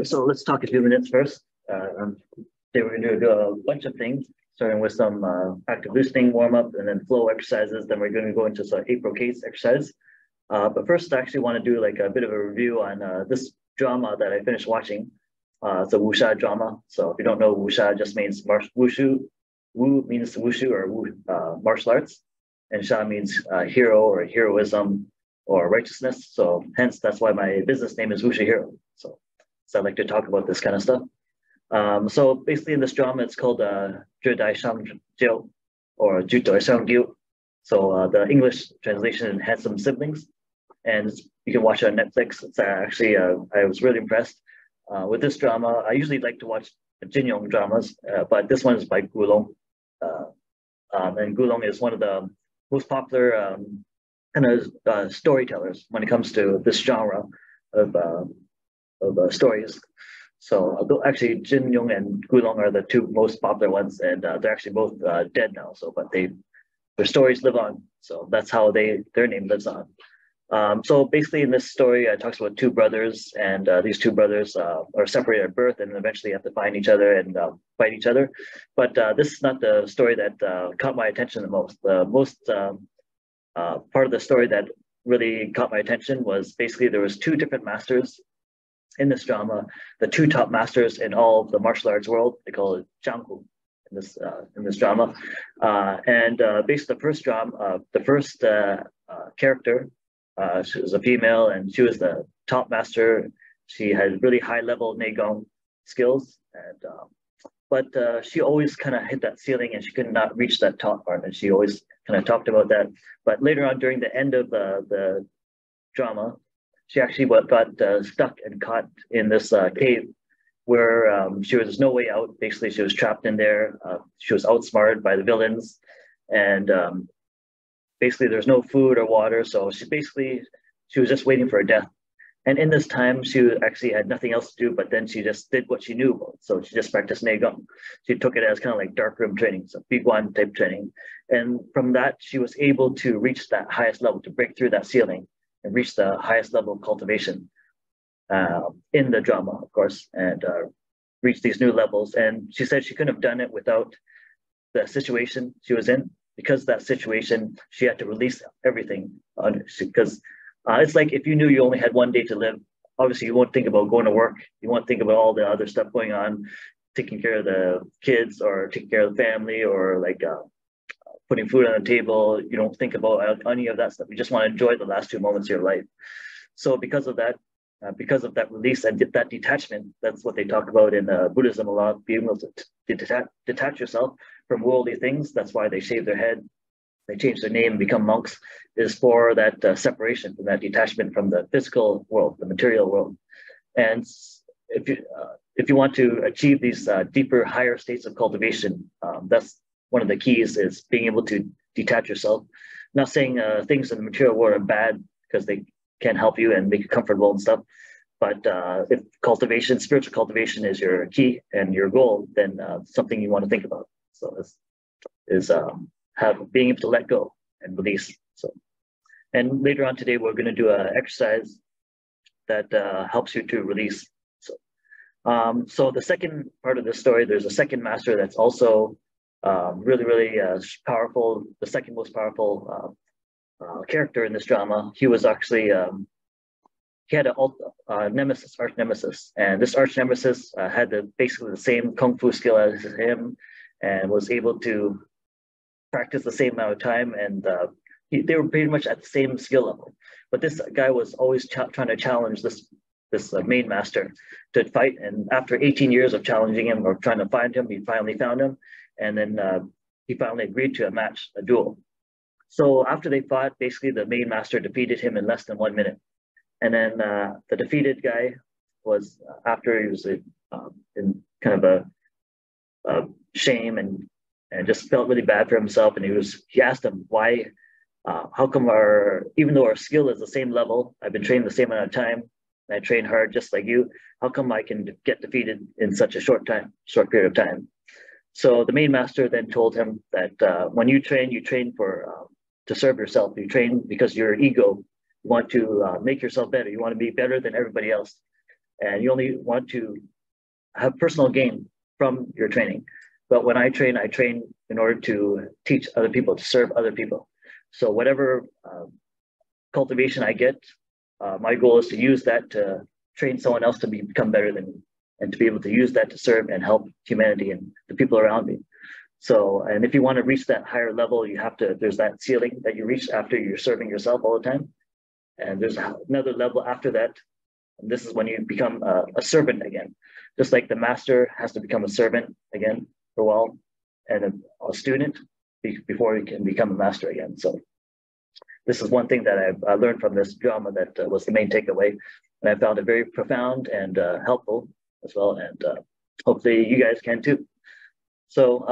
So let's talk a few minutes first. Today we're going to do a bunch of things, starting with some active listening warm-up and then flow exercises. Then we're going to go into some 8 brocades exercise. But first, I actually want to do like a bit of a review on this drama that I finished watching. It's a wuxia drama. So if you don't know, wuxia just means wushu. Wu means wushu or martial arts, and xia means hero or heroism or righteousness. So hence, that's why my business name is Wuxia Hero. So I like to talk about this kind of stuff. So basically in this drama, it's called Jue Dai Shuang Jiao or Jue Dai Shuang Jiao. So the English translation has some siblings, and you can watch it on Netflix. It's actually, I was really impressed with this drama. I usually like to watch Jinyong dramas, but this one is by Gulong. And Gulong is one of the most popular storytellers when it comes to this genre of stories. So actually, Jin Yong and Gulong are the 2 most popular ones, and they're actually both dead now. So, but their stories live on. So that's how their name lives on. So basically, in this story, it talks about 2 brothers, and these 2 brothers are separated at birth, and eventually have to find each other and fight each other. But this is not the story that caught my attention the most. The most part of the story that really caught my attention was basically there was 2 different masters in this drama, the 2 top masters in all of the martial arts world. They call it Jianghu in this drama. Basically the first character, she was a female, and she was the top master. She had really high level Neigong skills, but she always kind of hit that ceiling, and she could not reach that top part, and she always kind of talked about that. But later on, during the end of the drama, she actually got stuck and caught in this cave where there was no way out. Basically, she was trapped in there. She was outsmarted by the villains, and basically there's no food or water. So she was just waiting for her death. And in this time, she actually had nothing else to do, but then she just did what she knew about. So she just practiced Neigong. She took it as kind of like darkroom training, so Biguan type training. And from that, she was able to reach that highest level, to break through that ceiling and reach the highest level of cultivation in the drama, of course, and reach these new levels. And she said she couldn't have done it without the situation she was in. Because of that situation, she had to release everything, because it's like if you knew you only had 1 day to live, obviously you won't think about going to work. You won't think about all the other stuff going on, taking care of the kids or taking care of the family, or like putting food on the table. You don't think about any of that stuff. You just want to enjoy the last 2 moments of your life. So because of that release and that detachment, that's what they talk about in Buddhism a lot, being able to detach yourself from worldly things. That's why they shave their head, they change their name and become monks, is for that separation, from that detachment from the physical world, the material world. And if you want to achieve these deeper, higher states of cultivation, that's one of the keys, is being able to detach yourself. Not saying things in the material world are bad, because they can help you and make you comfortable and stuff. But if spiritual cultivation is your key and your goal, then something you want to think about. So is being able to let go and release. So, and later on today, we're going to do an exercise that helps you to release. So the second part of this story, there's a second master that's also really, really powerful. The second most powerful character in this drama. He was actually he had a nemesis, arch nemesis, and this arch nemesis had basically the same kung fu skill as him, and was able to practice the same amount of time, and they were pretty much at the same skill level. But this guy was always trying to challenge this main master to fight, and after 18 years of challenging him or trying to find him, he finally found him, and then he finally agreed to a duel. So after they fought, basically the main master defeated him in less than 1 minute. And then the defeated guy was, after he was in kind of a shame and just felt really bad for himself. And he asked him, why, how come even though our skill is the same level, I've been training the same amount of time, and I train hard just like you, how come I can get defeated in such a short period of time? So the main master then told him that when you train to serve yourself. You train because your ego, you want to make yourself better. You want to be better than everybody else. and you only want to have personal gain from your training. But when I train in order to teach other people, to serve other people. So whatever cultivation I get, my goal is to use that to train someone else to become better than me, and to be able to use that to serve and help humanity and the people around me. So, and if you want to reach that higher level, you have to, there's that ceiling that you reach after you're serving yourself all the time. And there's another level after that. And this is when you become a servant again. Just like the master has to become a servant again for a while, and a student before he can become a master again. So this is one thing that I learned from this drama that was the main takeaway. And I found it very profound and helpful as well. And hopefully you guys can too. So